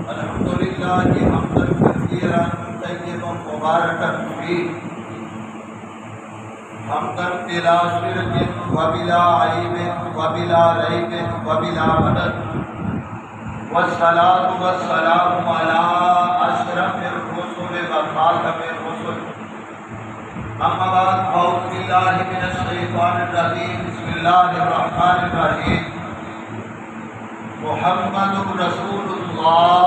الحمدللہ حمدا کثیرا طیبا مبارکا فیہ حمدا بلا شرک وبلا عیب وبلا ریب وبلا مدد والصلاة والسلام علی اشرف الرسل وخاتم الرسل اما بعد اعوذ باللہ من الشیطان الرجیم بسم اللہ الرحمن الرحیم محمد رسول اللہ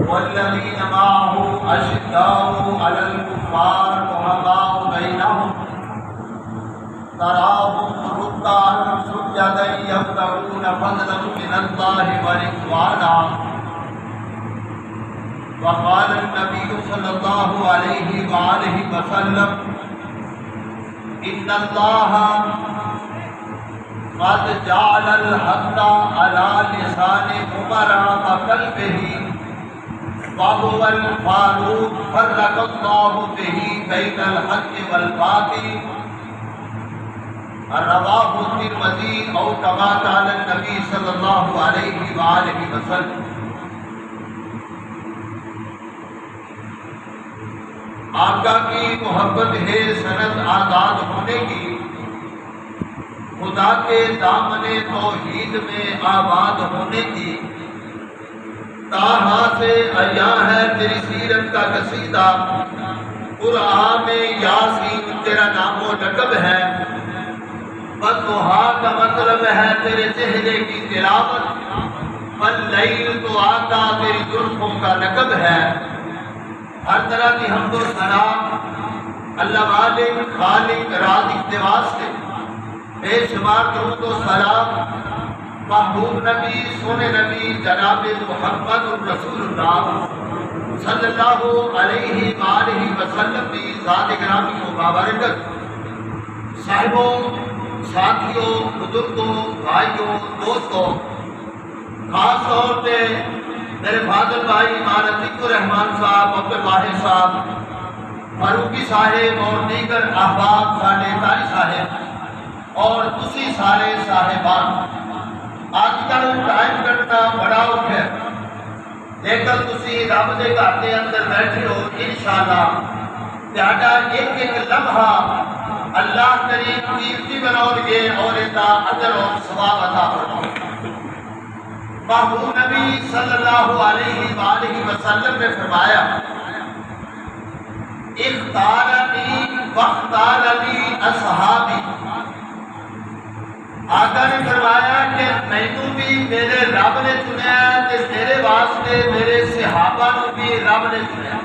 والذین معه اشداء علی الکفار رحماء بینہم تراهم رکعا سجدا یبتغون فضلا من اللہ ورضوانا وقال النبی صلی اللہ علیہ وآلہ وسلم ان اللہ قد جعل الحق على لسان عمر وقلبه وهو الفاروق فرق الله به بين الحق والباطل رواه الترمذی او كما قال النبی صلی اللہ علیہ وآلہ وسلم۔ آقا کی محبت ہے سند آزاد ہونے کی، خدا کے دامن توحید میں آباد ہونے کی، تاہا سے عیاں ہے تیری سیرت کا قصیدہ، قرآن میں یاسین تیرا نام و لقب ہے، والضحیٰ کا مطلب ہے تیرے چہرے کی تلاوت، واللیل تو آقا تیری زلفوں کا لقب ہے۔ ہر طرح کی حمد و ثنا اللہ مالک خالق رازق کے واسطے، بے شمار درود و سلام محبوب نبی سونے نبی جناب محمد رسول اللہ صلی اللہ علیہ وآلہ وسلم کی ذات گرامی مبارکت، صاحبوں، ساتھیوں، بزرگوں، بھائیوں، دوستوں، خاص طور پہ میرے فاضل بھائی مولانا عطیق الرحمان صاحب، عبد الواحد صاحب، فاروقی صاحب اور دیگر احباب، ساڈے قاری صاحب اور تسی سارے صاحبان، آج کل ٹائم کرنا بڑا اوکھا ہے، لیکن تسی رب دے گھر دے اندر بیٹھے ہو، انشاءاللہ تہاڈا ایک ایک لمحہ اللہ کریم قیمتی بناؤ گے اور اس کا اجر اور ثواب عطا فرمائے۔ محبوب نبی صلی اللہ علیہ وآلہ وسلم نے فرمایا اختارنی واختارنی اصحابی، آقا نے فرمایا کہ مینوں بھی میرے رب نے چنیا ہے تے میرے واسطے میرے صحابہ نو بھی رب نے چنیا۔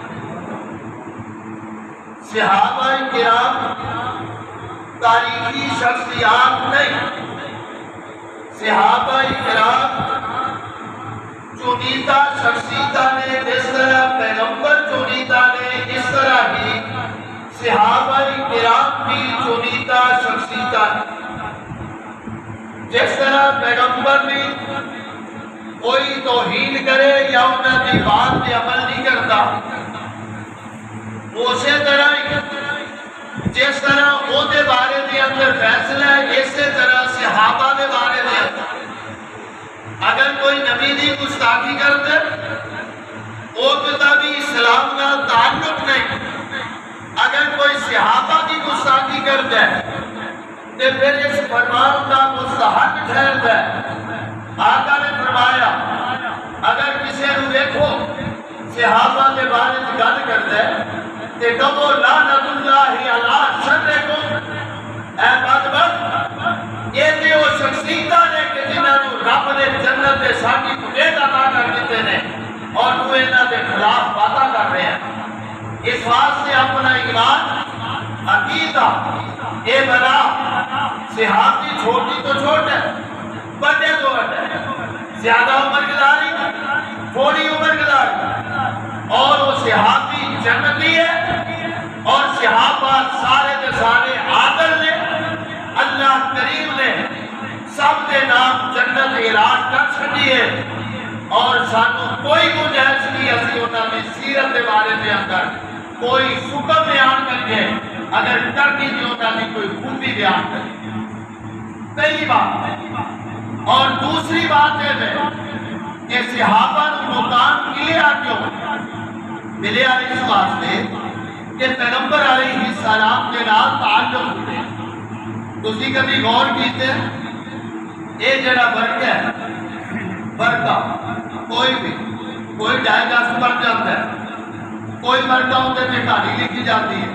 صحابہ کرام تاریخی شخصیات نہیں، صحابہ کرام چنیدہ شخصیتہ نے، جس طرح پیغمبر چنیدہ نے، اس طرح ہی صحابہ کرام بھی چنیدہ شخصیتہ نے۔ جس طرح پیغمبر بھی کوئی توہین کرے یا انہوں کی بات پہ عمل نہیں کرتا، اسی طرح جس طرح وہ دے بارے دے اندر فیصلہ ہے، اسی طرح صحابہ دے بارے دے اندر اگر کوئی نبی دی گستاخی کرتے وہ کتابی اسلام کا تعلق نہیں، اگر کوئی صحابہ کی گستاخی کرتا ہے تو پھر اس فرمان کا مستحق ٹھہرتا ہے۔ آقا نے فرمایا اگر کسی نے دیکھو صحابہ کے بارے میں گل کرتا ہے کہ کہو لعنت اللہ علی شرکم، اے بدبخت، یہ تے وہ شخصیتاں نے کہ جنہاں نو رب نے جنت دے سرٹیفکیٹ عطا کر دیتے ہیں اور وہ انہاں دے خلاف باتاں کر رہے ہیں۔ اس واسطے اپنا ایمان عقیدہ اے بنا، صحابی چھوٹی تو چھوٹ ہے، بڑے تو بڑے، زیادہ عمر گزاری تھوڑی عمر گزاری، اور وہ صحابی جنتی ہے اور صحابہ سارے کے سارے عادل نے، اللہ کریم نے سب کے نام جنت اعلان کر چکی ہے اور سانو کوئی گنجائش نہیں اسی انہاں دی سیرت کے بارے میں اندر کوئی حکم بیان کر کے اگر کرنی تو انہوں نے کوئی خوبی بیان کرے. پہلی بات. اور دوسری بات ہے کہ صحابہ کو مقام کلیا کیوں ملے اس واسطے کہ پیغمبر علیہ السلام کے نال تعلق ہوئے. تسی کبھی غور کیتے یہ جڑا ورک ہے ورکہ کوئی ڈائیگرس بن جاتا ہے, کوئی ورکہ ہوتے میں کہانی لکھی جاتی ہے,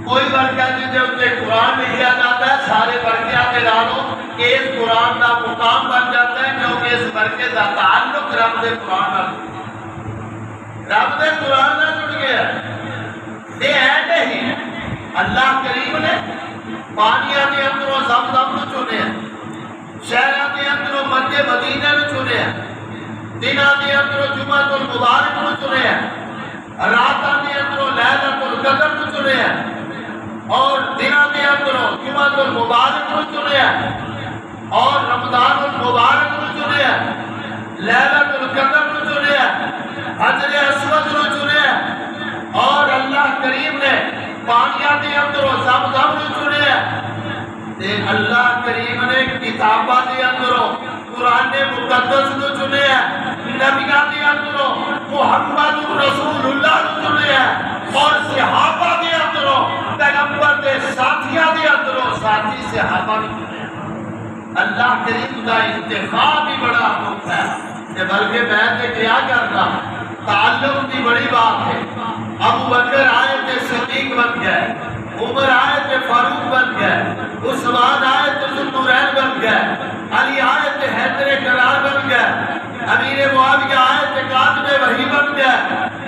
کوئی ورکہ جن کے قرآن لکھا جاتا ہے. سارے ورکیاں کے نالوں اس قرآن کا مقام بن جاتا ہے کیونکہ اس ورکے کا تعلق رب دے قرآن نہ جڑ گیا. یہ ہے نہیں. اللہ کریم نے پانیاں دے اندروں زمزم کو چنے ہیں, شہروں دے اندروں مکے مدینہ کو چنے ہیں, دنوں دے اندروں جمعۃ المبارک کو چنے ہیں, راتوں دے اندروں لیلۃ القدر کو چنے ہیں, اور دنوں دے اندروں جمعۃ المبارک کو چنے ہیں, اور رمضان المبارک کو چنے ہیں, لیلۃ القدر کو چنے ہیں, حجر اسود کو چنے ہیں, اور اللہ کریم نے پانیاں دے اندروں زمزم کو چنے ہیں. تے اللہ کریم نے کتاباں دے اندروں قرآن مقدس کو چنے ہیں, نبیاں دے اندروں محمد رسول اللہ کو چنے ہیں, اور صحابہ دے اندروں پیغمبر دے ساتھیاں دے اندروں ساتھی صحابہ کو چنے ہیں. اللہ کریم کا انتخاب بھی بڑا انوکھا ہے کہ بلکہ میں نے کیا کرنا تعلق کی بڑی بات ہے. ابو بکر آئے تھے صدیق بن گئے, عمر آئے تھے فاروق بن گئے, عثمان آئے تھے ذوالنورین بن گئے, علی آئے تھے حیدر کرار بن گئے, امیر معاویہ آئے تھے کاتب وحی بن گئے,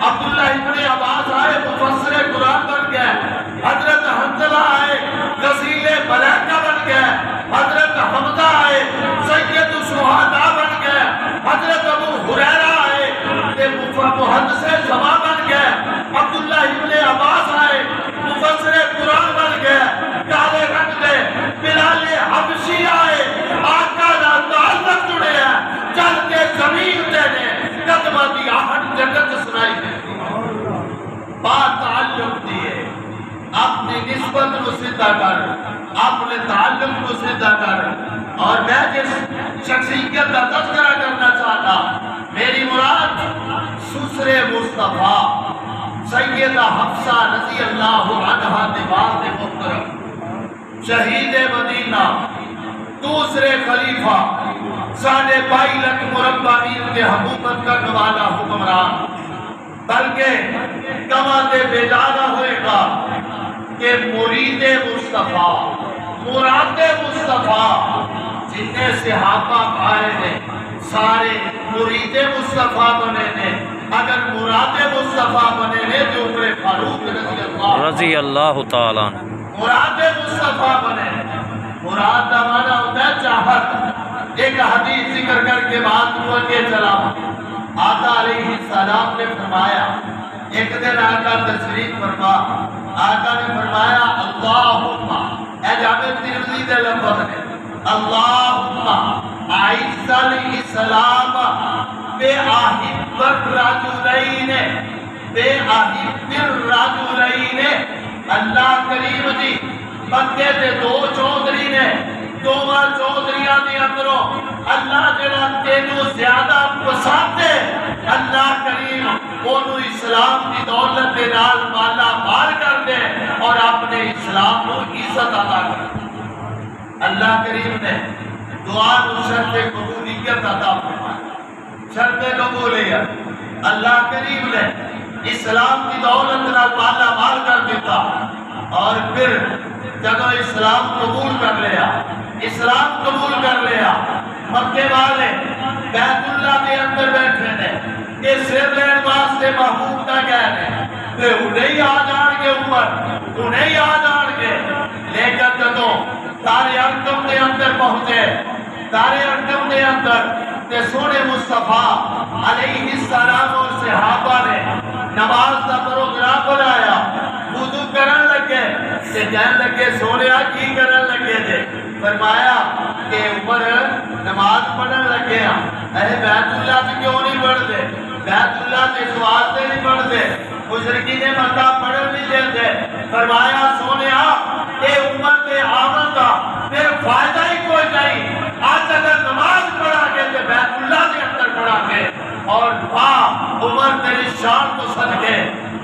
عبداللہ ابن عباس آئے مفسر قرآن بن گئے, حضرت حنظلہ آئے غسیل ملائکہ بن گئے, حضرت حمزہ آئے سید الشہداء بن گئے, حضرت ابو ہریرہ آئے محدث زمان بن گئے, عبداللہ ابن عباس آئے مفسر قرآن بن گئے, کالے رنگ دے بلال حبشی آئے آقا دا تعلق جڑے ہیں, چل کے زمین دے نے قدمہ دی آہٹ جنت سنائی دے. بات تعلق دیئے, اپنی نسبت کو سدھا کر, اپنے تعلق کو سدھا کر. اور میں جس شخصیت کا تذکرہ کرنا چاہتا, میری مراد سسر مصطفیٰ سیدہ حفصہ رضی اللہ عنہا دیوال محترم, شہید مدینہ, دوسرے خلیفہ, 22.5 لاکھ مربع میل کے حکومت کرنے والا حکمران, بلکہ کماتے بیدارہ ہوئے گا کہ مرید مصطفیٰ, مراد مصطفیٰ, جتنے صحابہ بھائے نے سارے مرید مصطفیٰ بنے نے. اگر مراد مصطفیٰ بنے نے جو عمر فاروق رضی اللہ تعالیٰ مراد مصطفیٰ بنے. مراد کا معنی ہوتا ہے چاہت. ایک حدیث ذکر کر کے بات کو آگے چلا. آقا علیہ السلام نے فرمایا, ایک دن آقا تشریف فرما, آقا نے فرمایا اللہم, اے جامع ترمذی دے لفظ نے, اللہم اعز الاسلام بے احب الرجلین, بے احب الرجلین. اللہ کریم جی بندے دے دو چودھری نے, دوواں چودھریاں دے اندروں اللہ جڑا تینوں زیادہ پسند ہے, اللہ کریم انہوں اسلام کی دولت دے نال مالا مال کر دے اور اپنے اسلام کو عزت عطا کر. اللہ کریم نے دعا کو شرط قبولیت عطا فرمائی. شرط قبولیت اللہ کریم نے اسلام کی دولت نال مالا مال کر دیتا, اور پھر جب اسلام قبول کر لیا, اسلام قبول کر لیا, مکے والے بیت اللہ کے اندر بیٹھے نے کہ سر لین واسطے محبوب نہ گئے نے, انہیں آ جان گے عمر, انہیں آ جان گے. لیکن جدوں دار ارقم کے اندر پہنچے, دار ارقم کے اندر تے سونے مصطفیٰ علیہ السلام اور صحابہ نے نماز کا پروگرام بنایا, وضو کرن لگے تے کہن لگے سونیا کی کرن لگے تھے. فرمایا کہ عمر نماز پڑھن لگے ہیں, اے بیت اللہ سے کیوں نہیں پڑھ دے, بیت اللہ سے اس واسطے نہیں پڑھ دے, مشرکین مکہ پڑھن نہیں دیندے، فرمایا سونیا اے امت دے آمن دا پھر فائدہ ہی کوئی نہیں، آج اگر نماز پڑھا گے تو بیت اللہ کے اندر پڑھا گے، اور عمر تیری شان تو صدقے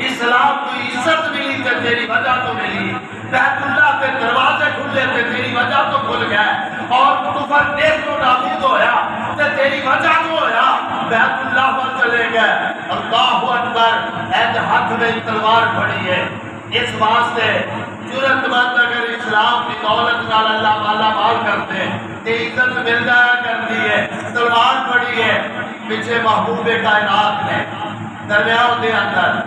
اسلام کو عزت ملی تے تیری وجہ تو ملی، بیت اللہ کے دروازے کھلے تے تیری وجہ تو کھل گئے، اور کفر دیکھ تو نابود ہویا تے تیری وجہ تو ہویا، بیت اللہ پر چلے گئے۔ اللہ اکبر، اے ہاتھ میں تلوار پڑی ہے، اس واسطے جرت مند اگر اسلام کی دولت نال اللہ والا مال کرتے تے عزت مل جایا کرتی ہے، تلوار پڑی ہے پیچھے محبوب کائنات نے درمیان دے اندر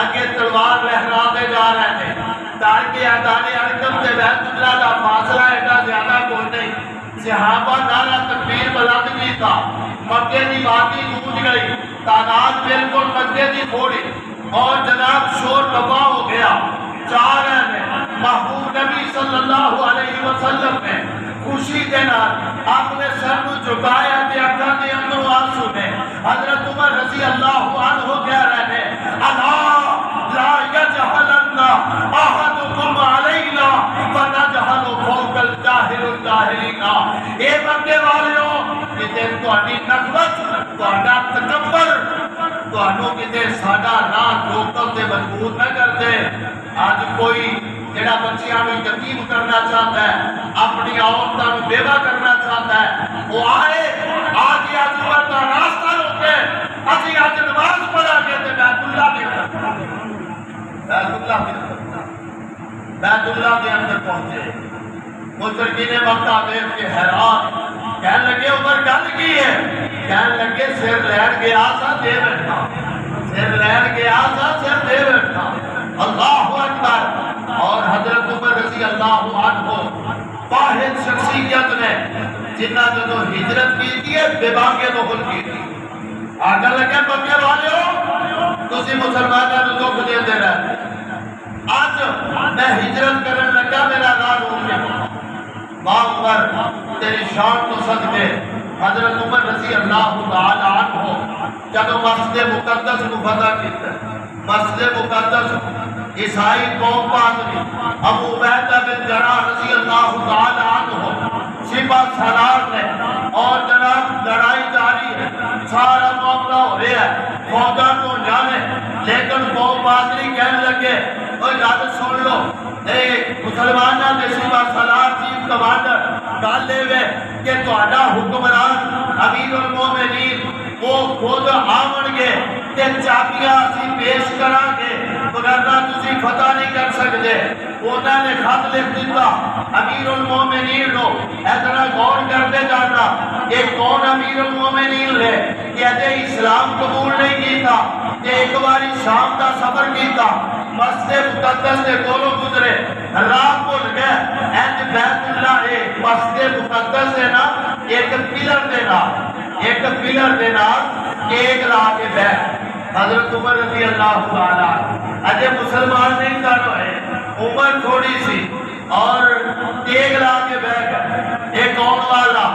اگے تلوار لہراتے جا رہے ہیں، تاکہ اعدان ارقم سے بیت اللہ کا فاصلہ ایڈا زیادہ کوئی نہیں، صحابہ نعرہ تکبیر بلند کی تھا، مکے کی وادی گونج گئی، تعداد بالکل مکے کی تھوڑی، اور جناب شور تباہ ہو گیا، جا رہے ہیں محبوب نبی صلی اللہ علیہ وسلم نے خوشی کے نال اپنے سر کو جھکایا تے اکھاں دے اندر آنسو نے، حضرت عمر رضی اللہ عنہ کہہ رہے ہیں الا لا یجہلن احدکم علینا فنجہل فوق الجاہل الجاہلین، اے مکے والیوں کتے تہاڈی نخوت تہاڈا تکبر تہانوں کتے ساڈا راہ روکن تے مجبور نہ کر دے۔ آج کوئی جڑا بچیاں نوں یتیم کرنا چاہتا ہے، اپنی عورتاں نوں بیوہ کرنا چاہتا ہے، وہ آئے آج عمر کا راستہ روکے، اسی آج نماز پڑھا کے تے بیت اللہ کے اندر پہنچے۔ مشرکین مکہ دیکھ کے حیران، کہنے لگے عمر گل کی ہے؟ کہنے لگے سر لین گیا سا دے بیٹھا، سر لین گیا سا سر دے بیٹھا۔ اللہ اکبر، اور حضرت عمر رضی اللہ عنہ واحد شخصیت نے جنہ جدو ہجرت کی تھی بے باقی دخل کی تھی، آگے لگے مکے والے ہو تسی مسلمانوں کو دکھ دے دے رہے، آج میں ہجرت کرنے لگا میرا راہ روک گیا، عمر تیری شان تو صدقے۔ حضرت عمر رضی اللہ تعالی عنہ جب مسجد مقدس کو فتح کیتا، مسجد مقدس عیسائی قوم پادری ابو عبیدہ بن جراح رضی اللہ تعالی عنہ سپہ سالار نے، اور جناب لڑائی جاری ہے، سارا معاملہ ہو رہا ہے، فوجاں تو جانے، لیکن قوم پادری کہنے لگے اور یاد سن لو اے مسلمانہ دے سپہ سالار چیف کمانڈر گل لے وے کہ تہاڈا حکمران امیر المومنین وہ خود آون گے تے چابیاں اسی پیش کران گے، وگرنہ تسی فتح نہیں کر سکتے۔ انہوں نے خط لکھ دیتا امیر المومنین نو، اتنا غور کرتے جانا ایک کون امیر المومنین لے کہ اجے اسلام قبول نہیں کیتا، کہ ایک باری شام کا سفر کیتا، مسجد مقدس کے کولوں گزرے، راہ بھول گئے، اینج بیت اللہ ہے مسجد مقدس ہے نا، ایک پلر دے نال ایک لا کے بیٹھ۔ حضرت عمر رضی اللہ تعالی اجے مسلمان نہیں کر ہوئے، عمر تھوڑی سی اور ایک لا کے بیٹھ، ایک کون والا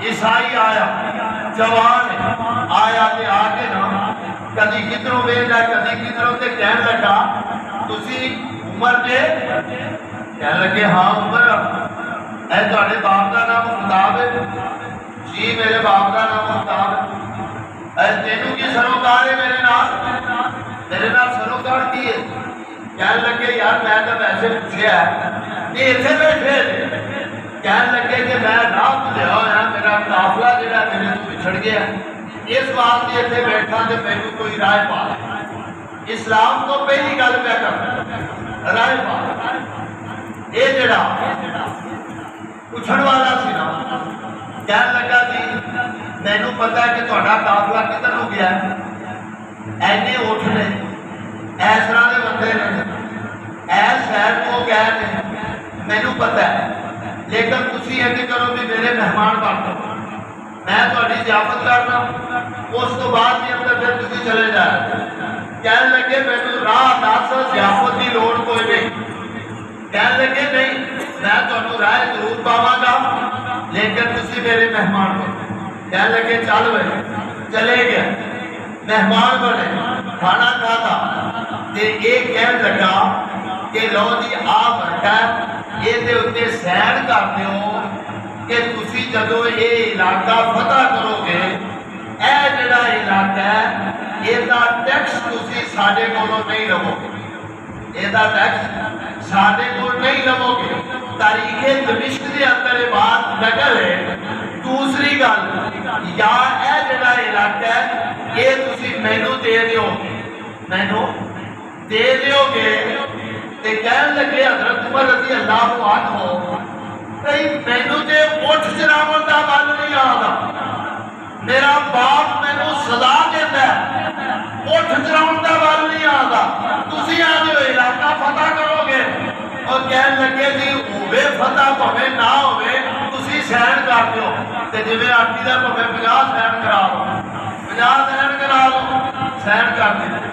عیسائی آیا، جوان آیا تے آگے نا کدی کدھروں ویلا کدی کدھروں تے کہنے لگا تسی عمر جے؟ کہنے لگے ہاں عمر، اے تہاڈے باپ دا نام خطاب ہے؟ جی میرے باپ دا نام خطاب ہے۔ اے تینوں کی سروکار ہے میرے نام سروکار کی ہے؟ کہنے لگے یار میں تو ویسے پوچھیا ہے کہ اتنے بیٹھے، کہنے لگے کہ میں راہ لیا ہوا میرا قافلہ جڑا میرے تو بچھڑ گیا، اس واسطے اتنے بیٹھا تو میرے کوئی رائے پا لے۔ اسلام کو پہلی گل پہ کرنا رائے پا، یہ جڑا پوچھن والا سی نا کہنے لگا جی مینوں پتا ہے کہ تہاڈا قافلہ کدھر ہو گیا ہے، اینے اٹھ نے اس طرح کے بندے نے ایس شہر کو گئے نے، مینوں پتا ہے، لیکن تسی یہ کرو بھی میرے مہمان بن جاؤ، میں تہاڈی ضیافت کرنا، اس تو بعد بھی اندر پھر تسی چلے جائے۔ کہنے لگے مینوں راہ دس، ضیافت کی لوڑ کوئی نہیں۔ کہنے لگے نہیں میں تہانوں رائے ضرور پاواں گا لیکن تسی میرے مہمان بنو۔ کہنے لگے چل بھائی، چلے گئے، مہمان بنے، کھانا کھاتا، تے یہ کہن لگا کہ لو جی آ بٹا یہ اتنے سین کرتے ہو کہ تسی جدو یہ علاقہ فتح کرو گے اے جڑا علاقہ ہے یہ ٹیکس تسی ساڈے کولوں نہیں لو گے، یہ ٹیکس ساڈے کول نہیں لو گے۔ تاریخ دمشق دے اندر یہ بات نقل ہے۔ دوسری گل یا اے جڑا علاقہ ہے یہ تسی مینوں دے دیو گے، مینوں دے دیو گے تے کہن لگے حضرت عمر رضی اللہ عنہ کئی مینوں تے اٹھ چلاون دا بل نہیں آندا، میرا باپ مینوں سزا دیندا ہے، اٹھ چلاون دا بل نہیں آندا، تسی آندے ہو علاقہ فتح کرو گے۔ اور کہن لگے جی ہوے فتح پوے نہ ہوے تسی سین کر دیو تے جویں آٹی دا پوے 50 سین کرا لو، 50 سین کرا لو، سین کر دے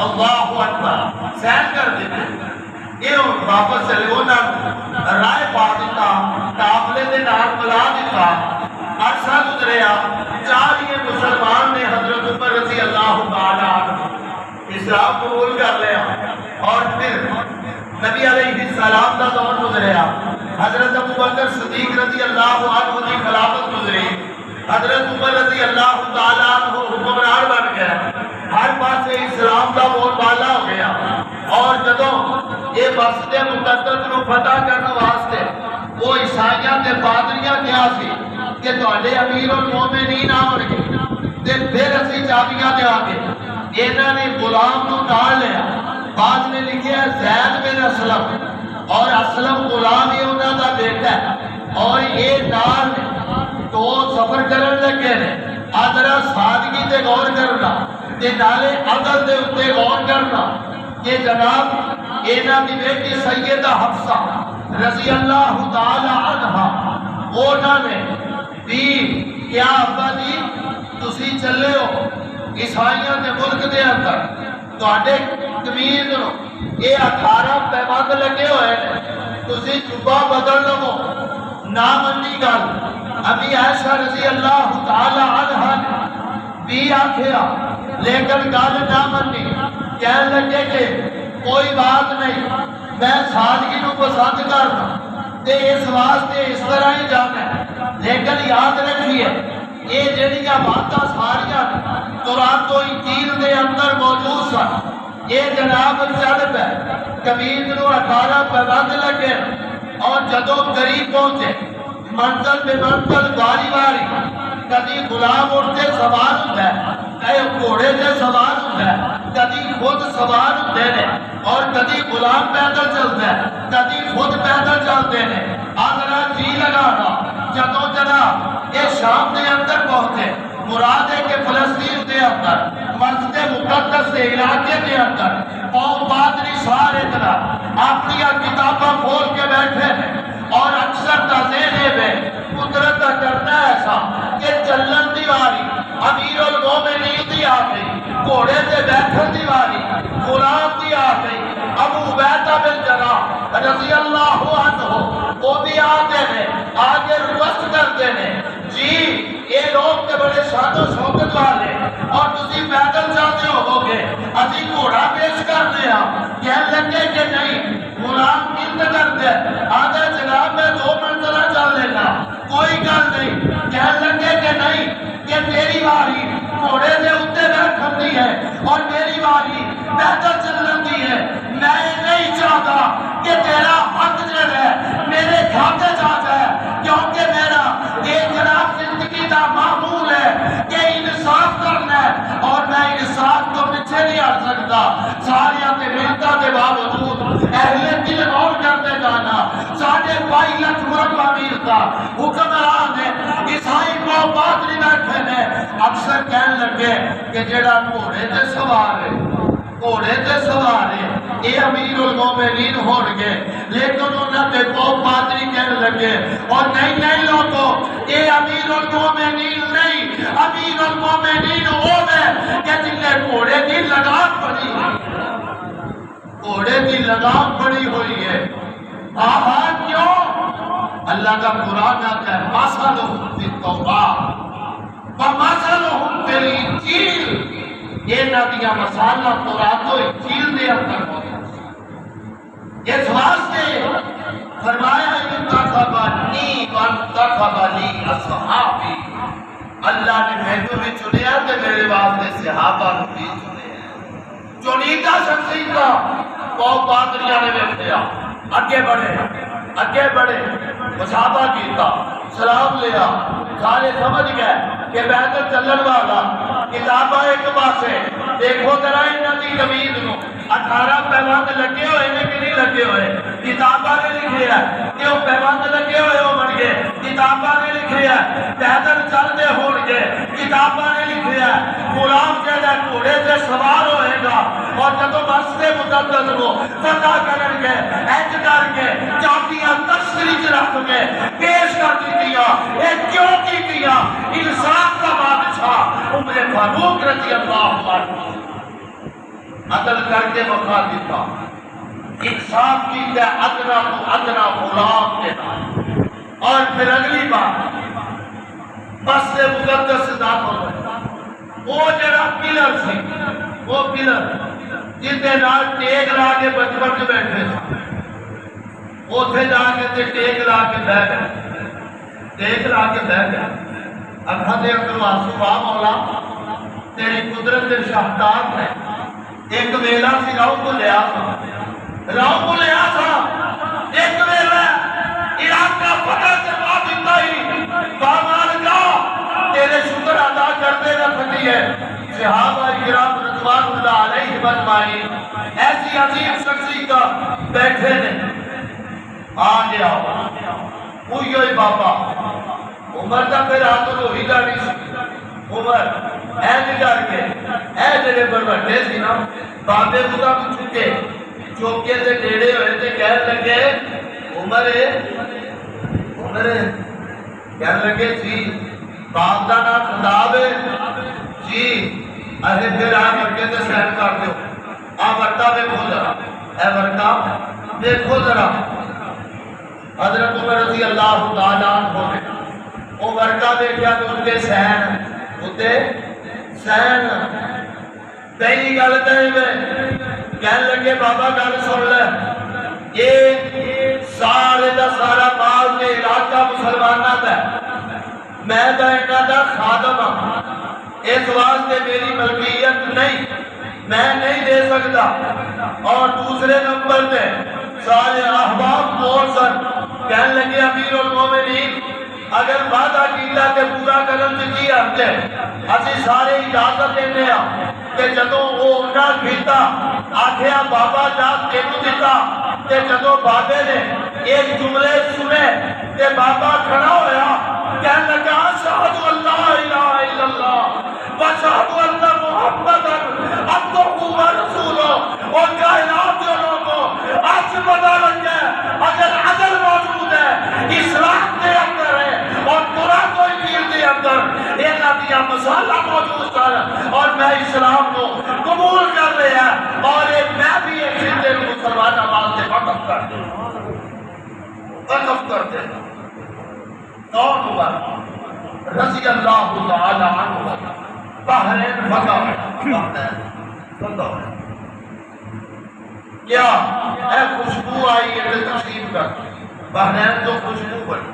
اللہ اکبر، سین کر دے۔ یہ واپس چلے انہوں رائے پا دیتا، قافلے دے نال ملا دیتا، عرصہ گزریا، 4 مسلمان نے حضرت عمر رضی اللہ تعالیٰ عنہ اسلام قبول کر لیا۔ اور پھر نبی علیہ السلام کا دور گزریا، حضرت ابو بکر صدیق رضی اللہ عنہ کی خلافت گزری، حضرت عمر رضی اللہ تعالیٰ عنہ حکمران بن گیا، ہر پاس سے اسلام کا بول بالا ہو گیا۔ اور جدوں یہ مسجد مقدس کو فتح کرنے واسطے وہ عیسائیاں تے پادریاں کیا سی کہ تواڈے امیر المومنین آؤਣگے تے پھر اسی چابیاں دیا گے۔ انہاں نے غلام نو نال لیا، بعد نے لکھیا ہے زید بن اسلم، اور اسلم غلام ہی انہاں دا بیٹا ہے، اور یہ نال تو سفر کرن لگے نے۔ ادرا سادگی تے غور کرنا تے نالے عدل دے اتے غور کرنا کہ جناب انہاں دی بیٹی سیدہ حفصہ رضی اللہ تعالی عنہ انہاں نے بھی کیا ابا جی تسی چلے ہو عیسائیاں دے ملک دے اندر تواڈے قمیض نو یہ 18 پیبند لگے ہوئے نے، تسی جبہ بدل لو نہ منی گل۔ ابھی عائشہ رضی اللہ تعالی عنہ نے بھی آکھیا لیکن گل نہ منی، کہنے لگے کہ کوئی بات نہیں، میں سادگی نو پسند کرنا تے اس واسطے اس طرح ہی جانا ہے، لیکن یاد رکھیے یہ جڑیاں باتاں ساریاں قرآن تو انجیل دے اندر موجود سن۔ یہ جناب چڑھ پہ قمیض نو 18 پیبند لگے، اور جدوں قریب پہنچے منزل بے منزل باری باری کدی غلام اٹھتے سوار ہوتا ہے، کئی گھوڑے سے سوار ہوتا ہے، کدی خود سوار ہوتے ہیں، اور کدی غلام پیدل چلتا ہے، کدی خود پیدل چلتے ہیں۔ آدھرا جی لگانا جدوں جناب یہ شام دے اندر پہنچے، مراد ہے کہ فلسطین دے اندر مسجد مقدس دے علاقے دے اندر قوم پادری سارے طرح اپنی کتاباں کھول کے بیٹھے ہیں، اور اکثر تازینے میں قدرت کا کرنا ایسا کہ چلن دیواری امیر المومنین دی آ گئی، گھوڑے سے بیٹھن دیواری غلام دی آ گئی، ابو عبیدہ بن جراح رضی اللہ عنہ وہ بھی آتے ہیں، آگے رقص کرتے ہیں۔ جی یہ لوگ تے بڑے شان و شوکت والے، اور تسی پیدل جاتے ہو گے، اسی گھوڑا پیش کر دیا، کہنے لگے کہ نہیں غلام کند کر دے، آدھے جناب میں 2 منزلہ چل لینا، کوئی گل نہیں، کہنے لگے کہ نہیں کہ میری باری گھوڑے دے اتے بیٹھن دی ہے اور میری باری پیدل چلن دی ہے، میں نہیں چاہتا کہ تیرا حق جو ہے میرے کھاتے جا جائے، کیونکہ میرا یہ جناب زندگی دا معمول ہے کہ انصاف کرنا ہے، اور میں انصاف تو پیچھے نہیں ہٹ سکتا۔ ساریاں تے ملتا دے باوجود اہل دل غور کرتے جانا، 2.5 لاکھ مربع میل کا حکمران ہے، عیسائی کو پادری بیٹھے نے، اکثر کہنے لگے کہ جڑا گھوڑے تے سوار ہے، گھوڑے تے سوار ہے یہ امیر المومنین ہون گے، لیکن انہوں نے کو پادری کہنے لگے اور نہیں نہیں لوگوں یہ امیر المومنین نہیں، امیر المومنین وہ ہے کہ جن نے گھوڑے کی لگام پڑی ہوئی، گھوڑے کی لگام پڑی ہوئی ہے۔ آہا کیوں؟ اللہ کا قرآن آتا ہے مَثَلُهُمْ فِي التَّوْرَاةِ وَمَثَلُهُمْ فِي الْإِنْجِيلِ، انہاں دیا مسالہ تورات و انجیل دے اندر موجود اس واسطے فرمایا انتخبنی وانتخبنی اصحابی، اللہ نے مینوں بھی چنیا تے میرے واسطے صحابہ نوں بھی چنیا، چنیدہ شخصیت کو پادریاں نے ویکھیا، اگے بڑھے مصابہ کیتا، سلام لیا، سارے سمجھ گئے کہ بہتر چلن والا کتاباں ایک پاسے، دیکھو ذرا انہاں دی قمیض نو 18 پیوند لگے ہوئے نے کہ نہیں لگے ہوئے، کتاباں نے لکھے ہے کہ وہ پیوند لگے ہوئے ہو بن گئے، کتاباں نے لکھے ہے پیدل چلتے ہون گے، کتاباں نے لکھے ہے غلام جہاں گھوڑے سے سوار ہوئے گا اور جب مسجد مقدس کو فتح کرن گے، ایج کر کے چابیاں تشریح رکھ کے پیش کر دیا، یہ کیوں کی کیا؟ انصاف کا بادشاہ عمر فاروق رضی اللہ عنہ عدل کر کے بخا دیتا، انصاف کی ادنا تو ادنا غلام کے نام، اور پھر اگلی بات مسجد مقدس سے داخل ہوئے، وہ جڑا پلر سی، وہ پلر جن کے نال ٹیک لا کے بچپن سے بیٹھے تھے، اوتھے جا کے ٹیک لا کے بہ گئے، اکھاں دے اندر آنسو آ مولا تیری قدرت دے شاہکار ہے، ایک ویلا سی راؤ کو لیا تھا، ایک ویلا علاقہ فتح کروا دیتا ہی بامان کا تیرے شکر ادا کرتے نہ پھٹی ہے، صحابہ کرام رضوان اللہ علیہ اجمعین ایسی عظیم شخصیت بیٹھے نے، آ گیا ہوئی بابا عمر کا پھر آتو تو ہی گاڑی سی، عمر ایج کر کے اے جڑے بڑے سی نا بابے خدا کو چوکے سے ڈیڑے ہوئے تھے، کہنے لگے عمر کہنے لگے جی باپ دا نام خطاب ہے جی، ارے پھر آ ورکے سے سین کر دو، آ ورکا دیکھو ذرا، اے ورکا دیکھو ذرا، حضرت عمر رضی اللہ تعالیٰ عنہ نے وہ ورکا دیکھا تو ان کے سین پہلی گل کہنے لگے بابا گل سن لے، یہ سارے دا سارا مال کے علاقہ مسلمانہ دا میں دا انہاں دا خادم ہاں، اس واسطے میری ملکیت نہیں، میں نہیں دے سکتا، اور دوسرے نمبر پہ سارے احباب کون سن، کہنے لگے امیر المومنین اگر وعدہ کیتا تے پورا کرن تے کی حق ہے، اسی سارے اجازت دینے ہیں کہ جدوں وہ انہاں کیتا آکھیا بابا جات تینوں دیتا، کہ جدوں بابے نے ایک جملے سنے کہ بابا کھڑا ہویا کہنے لگا اشہد اللہ الہ الا اللہ واشہد ان محمدا عبدہ و رسولہ، اور کائنات کے لوگوں آج پتہ لگ گیا اگر عدل موجود ہے، اسلام کے اندر ہے اور قرآن و انجیل کے اندر ایک دیا مسالہ موجود کر، اور میں اسلام کو قبول کر لیا اور میں بھی ایک زندے مسلمان آواز سے وقف کر دیں کون ہوا رضی اللہ تعالی عنہ بحرین فتح کیا اے خوشبو آئی ہے تقسیم کر بحرین تو خوشبو بڑی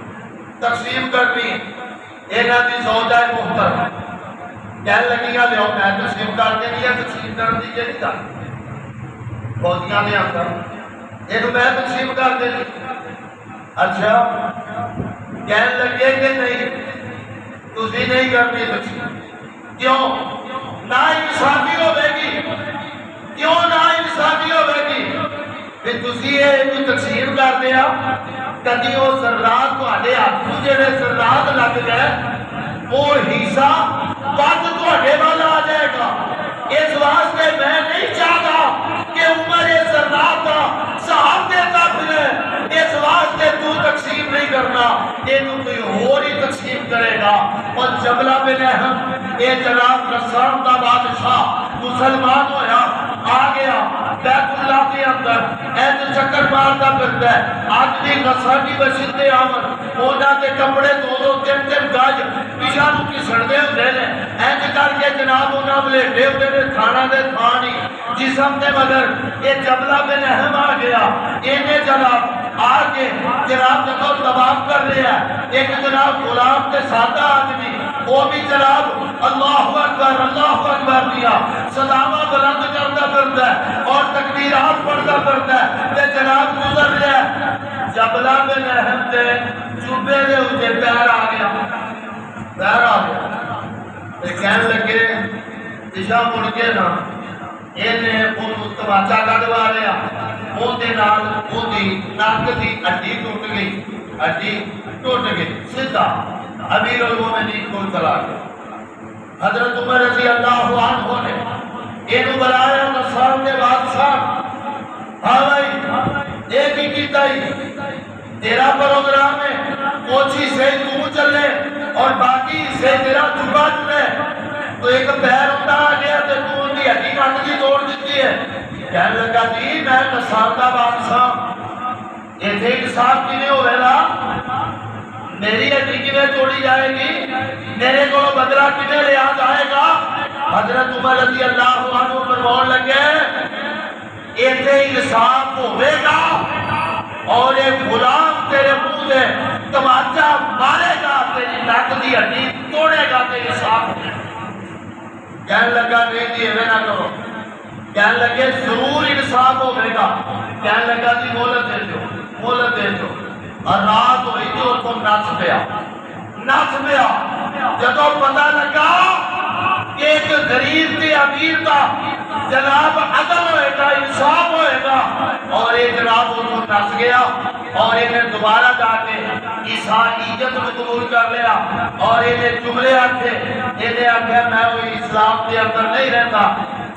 تقسیم کرنی ایک آدھی زوجہ محترم کہنے لگی گا لیو میں تقسیم کر کے لیا تقسیم کر دیجئے نہیں تھا بہتیاں نے اندر ایک میں تقسیم کر دے لی، اچھا کہنے لگے کہ نہیں تجھے نہیں کرنی تقسیم، کیوں نا انصافی ہوئے گی، کیوں نا انصافی ہوئے گی، پھر تجھے یہ تقسیم کر دیا کدی وہ ذرات تو آنے آتھو جڑے ذرات لگ گئے وہ حصہ بات تو آنے والا آ جائے گا، اس واسطے میں نہیں چاہتا کہ عمر ذرات صاحب دیتا پھرے، اس واسطے تو تقسیم نہیں کرنا، یہ کوئی اور ہی تقسیم کرے گا، اور جبلہ بن احم یہ جناب نصران کا بادشاہ مسلمان ہویا آ گیا بیت اللہ کے اندر ایسے چکر مارتا پھرتا ہے، آدمی نساٹی بشندے آمد اونا کے کپڑے دو تین گاج پیشانوں کی سڑدے ہوتے ہیں، ایسے کر کے جناب اونا بلے ڈیوٹے نے تھانا دے تھانی جسم نے مگر یہ جبلہ بن اہم آ گیا، انہیں جناب آگے جناب جب تباہ کر رہا ہے، ایک جناب غلام کے ساتھ آدمی وہ بھی جناب اللہ اکبر دیا صدامہ بلند کرتا پھرتا ہے اور تکبیرات پڑھتا پھرتا ہے، تے جناب گزر رہا ہے، جبلہ بن اہم دے چوبے دے اٹھے پیر آ گیا، تے کہنے لگے دشا مڑ کے نا انہیں ان تماچا کڑوا لیا، ان دے نال ان دی ناک دی ہڈی ٹوٹ گئی سیدھا امیر المومنین کو چلا گیا۔ حضرت عمر رضی اللہ عنہ نے انہوں بلایا نصران کے بادشاہ، ہاں بھائی ایک ہی کیتا ہی تیرا پروگرام ہے، کوچی سے تو چلے اور باقی سے تیرا چکا چنے، تو ایک پیر ہوتا آ گیا تو تو ان کی ہڈی ناک دی توڑ دیتی ہے۔ کہنے لگا جی میں نصران کا بادشاہ، یہ تھے انصاف کی نہیں ہوئے نا، میری ہڈی کنے توڑی جائے گی، میرے کو بدلہ کنے لیا جائے گا؟ حضرت عمر رضی اللہ عنہ فرمان لگے ایتھے انصاف ہوئے گا اور ایک غلام تیرے منہ دے تماچا مارے گا، تیری ناک دی ہڈی توڑے گا، تیری انصاف ہوئے گا۔ کہنے لگا نہیں جی ایویں نہ کرو، کہنے لگے ضرور انصاف ہوئے گا، کہنے لگا جی مہلت دے دو، مہلت دے دو، اور رات ہوئی تو اس کو نچ پیا، جدو پتہ لگا کہ ایک غریب کے امیر کا جناب عدل ہوئے گا، انصاف ہوئے گا، اور ایک جناب اس کو نچ گیا اور انہیں دوبارہ جا کے عیسائیت میں قبول کر لیا اور انہیں جملے آتے انہیں آگیا میں وہی اسلام کے اندر نہیں رہتا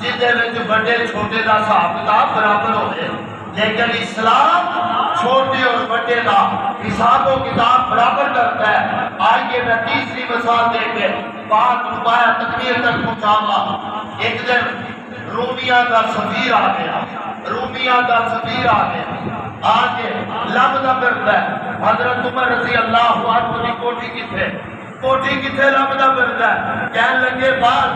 جدے میں بڑے چھوٹے دا صاحب کتاب برابر ہوئے، لیکن اسلام چھوٹے اور بڑے کا حساب و کتاب برابر کرتا ہے۔ آئیے میں تیسری مثال دے کے بات ربایا تکبیر تک پہنچاؤں۔ ایک دن رومیہ کا سفیر آ گیا، رومیہ کا سفیر آ گیا، آگے لبدا پھرتا ہے۔ حضرت عمر رضی اللہ عنہ کی کوٹھی کتھے، کوٹھی کتھے لبدا پھرتا ہے، کہنے لگے بعد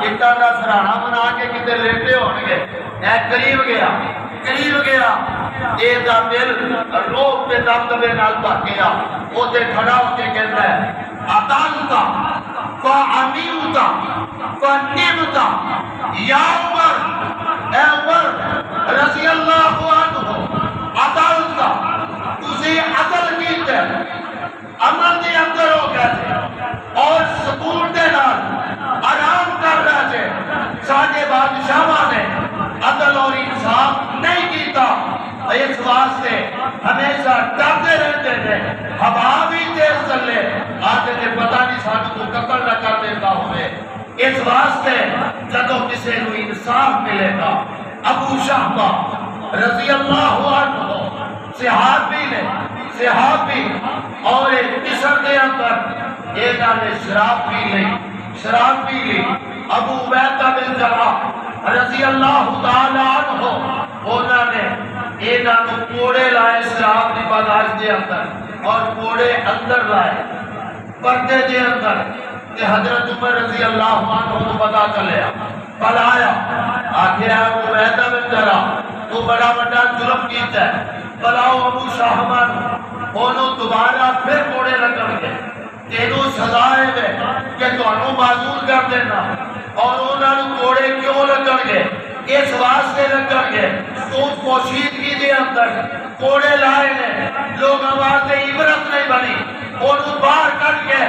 اٹا کا سرانا بنا کے کتنے لیٹے ہونگے، اے قریب گیا اے دا دل روح پہ دبدبے نال بھر گیا، وہ تے کھڑا ہو کے کہتا ہے عطانتا فعمیوتا فنمتا یا عمر، اے عمر رضی اللہ عنہ عطانتا تجھے عدل کیتے امن دے اندر ہو گیا تھے اور سکون دے نال آرام کر رہا تھے، ساجے بادشاہ نے عدل اور انصاف نہیں کیتا، اس واسطے ہمیشہ ڈرتے رہتے تھے، ہوا بھی تیز چلے آتے تھے پتہ نہیں سانو کو قتل نہ کر دیتا ہوئے، اس واسطے جدو کسی کو انصاف ملے گا۔ ابو شہبہ رضی اللہ عنہ صحابی اور ایک مصر کے اندر ایک نے شراب پی لی، ابو عبیدہ بن جراح رضی اللہ تعالیٰ عنہ انہوں نے ایک کوڑے لائے شراب کی برداشت کے اندر اور کوڑے اندر لائے پردے کے اندر، کہ حضرت عمر رضی اللہ عنہ کو پتا چلے بلایا آخر ابو عبیدہ بن جراح تو بڑا بڑا جرم کیتا ہے، بلاؤ ابو شاہمان انہوں دوبارہ پھر کوڑے لگن گے، تینوں سزائے میں کہ تو انہوں معذور کر دینا، اور انہوں کوڑے کیوں لگن گے؟ اس واسطے لگن گے تو پوشیدگی دے اندر کوڑے لائے نے، لوگ آواز دے عبرت نہیں بنی، انہوں باہر کر کے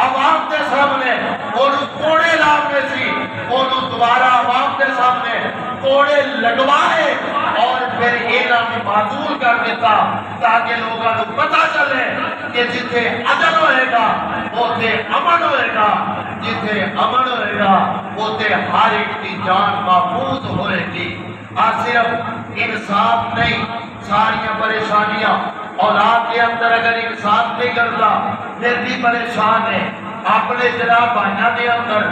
عوام کے سامنے انہوں کوڑے لاؤنے سی، انہوں دوبارہ عوام کے سامنے کوڑے لگوائے اور پھر انہوں نے معذور کر دیتا تاکہ لوگوں کو پتا چلے کہ جتھے عدل ہوئے گا وہ تے امن ہوئے گا، جتھے امن ہوئے گا وہ تے ہر ایک کی جان محفوظ ہوئے گی۔ اور صرف انصاف نہیں، ساری پریشانیاں اولاد کے اندر اگر انصاف نہیں کرتا پھر بھی پریشان ہے، اپنے جناب بھائیاں دے اندر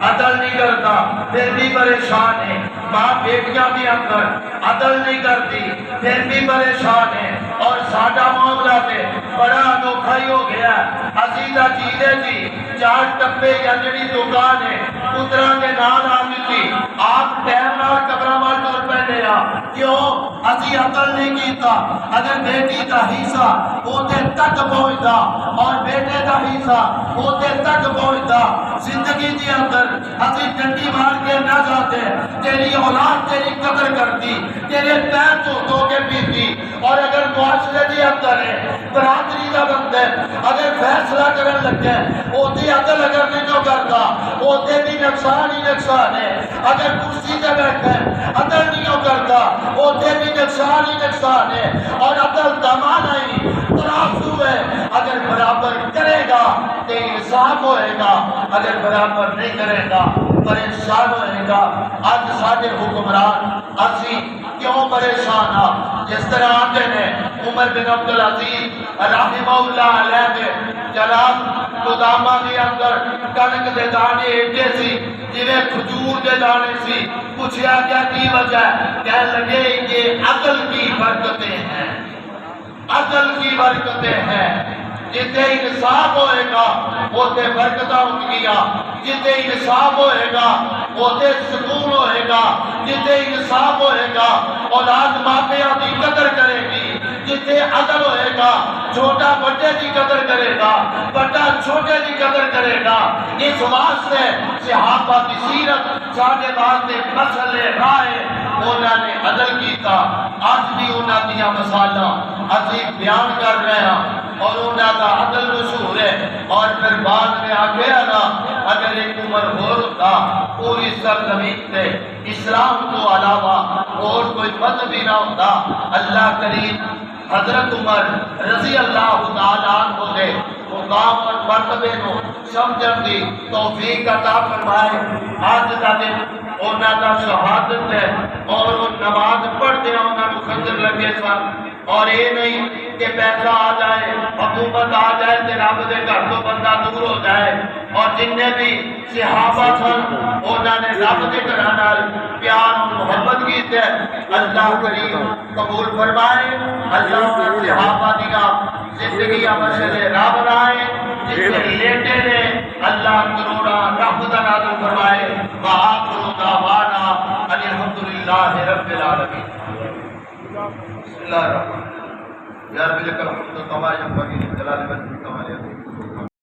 عدل نہیں کرتا پھر بھی پریشان ہے، ماں بیٹیاں دے اندر عدل نہیں کرتی پھر بھی پریشان ہے، اور ساڈا معاملہ تے بڑا انوکھا ہی ہو گیا ہے۔ عزیزہ چیزیں جی 4 ٹپے یا جڑی دکان ہے پترا کے نال آ ملی آپ ٹائم نال قبراں وال ٹر پیندے آ، کیوں اسی عقل نہیں کیتا؟ اگر بیٹی دا حصہ اوتے تک پہنچدا اور بیٹے دا حصہ اوتے تک پہنچدا، زندگی دے اندر اسی ڈنڈی مار کے نہ جاتے، تیری اولاد تیری قدر کرتی، تیرے پیر دھو کے پیتی، اور اگر معاشرے دے اندر ہے برادری دا بندہ اگر فیصلہ کرن لگے اوتے عدل اگر نہیں جو کرتا اوتے بھی نقصان ہی نقصان ہے، اگر کرسی تے بیٹھے عدل نہیں ہو کرتا اوتے بھی نقصان ہی نقصان ہے، اور عدل دما نہیں ترازو ہے، اگر برابر کرے گا تو انصاف ہوئے گا، اگر برابر نہیں کرے گا پریشان ہوئے گا۔ آج سارے حکمران اسی کیوں پریشان ہاں؟ جس طرح آتے نے عمر بن عبدالعزیز رحمہ اللہ علیہ کے جناب گوداماں دے اندر کنک دے دانے ایڈے سی جویں کھجور دے دانے سی، پوچھا کیا کی وجہ ہے؟ کہنے لگے یہ عقل کی برکتیں ہیں، عقل کی برکتیں ہیں، جتے انصاف ہوئے گا اوتے برکتاں ہوگیا، جتے انصاف ہوئے گا اوتے سکون ہوئے گا، جتے انصاف ہوئے گا اولاد ماں پیو دی قدر کرے گی، جتے عدل ہوئے گا چھوٹا بڑے دی قدر کرے گا، بڑا چھوٹے دی قدر کرے گا۔ اس واسطے صحابہ کی سیرت ساڈے واسطے مسئلے رائے انہوں نے عدل کیتا، آج بھی انہوں دیا مثالاں اسی بیان کر رہے ہیں، اور انہوں کا عدل مشہور ہے۔ اور پھر بعد میں آگیا نا اگر ایک عمر اور ہوتا پوری سرزمین تے اسلام کو علاوہ اور کوئی مذہب ہی نہ ہوتا، اللہ کریم حضرت عمر رضی اللہ تعالیٰ عنہ دے مقام اور مرتبے کو سمجھن دی توفیق عطا فرمائے۔ آج دا دن انہوں کا شہادت ہے، اور وہ نماز پڑھتے ہیں انہوں کو خنجر لگے سن، اور یہ نہیں کہ پیسہ آ جائے حکومت آ جائے تے رب دے گھر تو بندہ دور ہو جائے، اور جن نے بھی صحابہ سن انہوں نے رب دے گھر نال پیار محبت کیتے، اللہ کریم قبول فرمائے۔ اللہ کے صحابہ دیگا زندگی مشہد رب رائے جس کے لیٹے نے اللہ کروڑا رحمت نازل فرمائے۔ وآخر دعوانا ان الحمدللہ رب العالمین۔ بسم اللہ الرحمن الرحیم۔ یا رب لک الحمد کما ینبغی لجلال وجهک وکمال